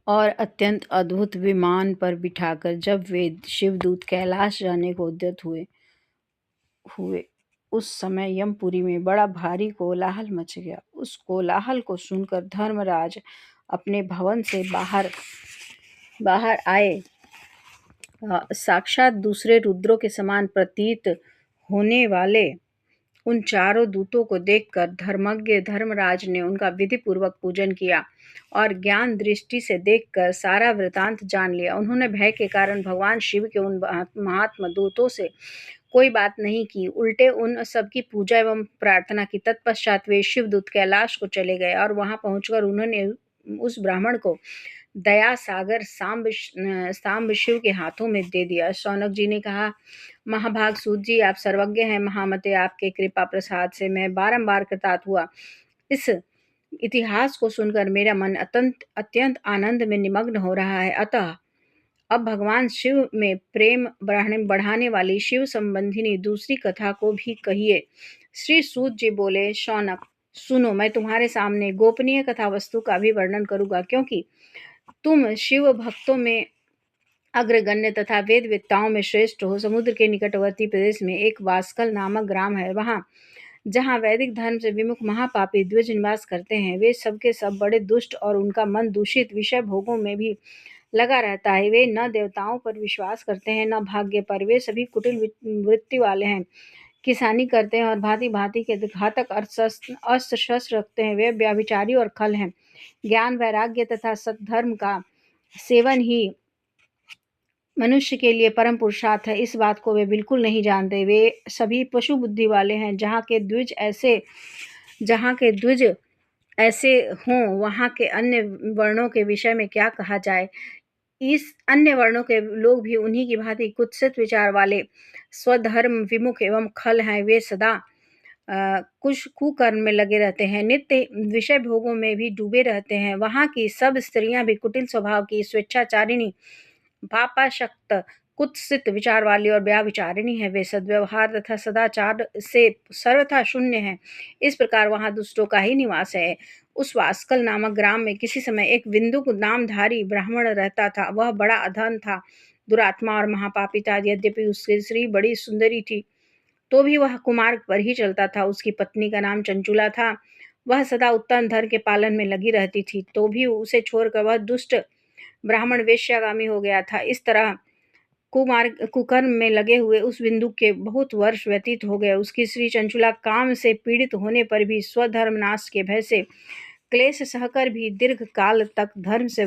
और अत्यंत अद्भुत विमान पर बिठाकर जब वे शिवदूत कैलाश जाने को उद्यत हुए उस समय यमपुरी में बड़ा भारी कोलाहल मच गया। उस कोलाहल को सुनकर धर्मराज अपने भवन से बाहर बाहर आए। साक्षात दूसरे रुद्रों के समान प्रतीत होने वाले उन चारों दूतों को देखकर धर्मज्ञ धर्मराज ने उनका विधि पूर्वक पूजन किया और ज्ञान दृष्टि से देखकर सारा वृतांत जान लिया। उन्होंने भय के कारण भगवान शिव के उन महात्मा दूतों से कोई बात नहीं की, उल्टे उन सबकी पूजा एवं प्रार्थना की। तत्पश्चात वे शिवदूत कैलाश को चले गए और वहां पहुंचकर उन्होंने उस ब्राह्मण को दया सागर सांब शिव के हाथों में दे दिया। शौनक जी ने कहा, महाभाग सूत जी, आप सर्वज्ञ हैं। महामते, आपके कृपा प्रसाद से मैं बारंबार कृतार्थ हुआ। इस इतिहास को सुनकर मेरा मन अत्यंत आनंद में निमग्न हो रहा है। अतः अब भगवान शिव में प्रेम बढ़ाने वाली शिव संबंधिनी दूसरी कथा को भी कहिए। श्री सूत जी बोले, शौनक सुनो, मैं तुम्हारे सामने गोपनीय कथा वस्तु का भी वर्णन करूंगा, क्योंकि तुम शिव भक्तों में अग्रगण्य तथा वेद वेत्ताओं में श्रेष्ठ हो। समुद्र के निकटवर्ती प्रदेश में एक वास्कल नामक ग्राम है। वहां जहाँ वैदिक धर्म से विमुख महापापी द्विज निवास करते हैं। वे सबके सब बड़े दुष्ट और उनका मन दूषित विषय भोगों में भी लगा रहता है। वे न देवताओं पर विश्वास करते हैं न भाग्य पर। वे सभी कुटिल वृत्ति वाले हैं, किसानी करते हैं और भांति भांति के घातक अस्त्र शस्त्र रखते हैं। वे व्यभिचारी और खल हैं। ज्ञान वैराग्य तथा सद्धर्म का सेवन ही मनुष्य के लिए परम पुरुषार्थ है, इस बात को वे बिल्कुल नहीं जानते। वे सभी पशु बुद्धि वाले हैं। जहाँ के द्विज ऐसे हों, वहाँ के अन्य वर्णों के विषय में क्या कहा जाए। इस अन्य वर्णों के लोग भी उन्हीं की भांति कुत्सित विचार वाले, स्वधर्म विमुख एवं खल हैं। वे सदा कुछ कुकर्म में लगे रहते हैं, नित्य विषय भोगों में भी डूबे रहते हैं। वहाँ की सब स्त्रियां भी कुटिल स्वभाव की, स्वेच्छाचारिणी, पापाशक्त, कुत्सित विचार वाली और व्याभिचारिणी है। वे सद्व्यवहार तथा सदाचार से सर्वथा शून्य है। इस प्रकार वहां दुष्टों का ही निवास है। उस वास्कल नामक ग्राम में किसी समय एक विंदुक नामधारी ब्राह्मण रहता था। वह बड़ा अधम था, दुरात्मा और महापापी था। यद्यपि उसकी स्त्री बड़ी सुंदरी थी, तो भी वह कुमार्ग पर ही चलता था। उसकी पत्नी का नाम चंचुला था। वह सदा उत्तम धर्म के पालन में लगी रहती थी, तो भी उसे छोड़कर वह दुष्ट ब्राह्मण वेश्यागामी हो गया था। इस तरह कुकर्म में लगे हुए उस बिंदु के बहुत वर्ष व्यतीत हो गए। उसकी स्त्री चंचुला काम से पीड़ित होने पर भी स्वधर्म नाश के भय से क्लेश सहकर भी दीर्घ काल तक धर्म से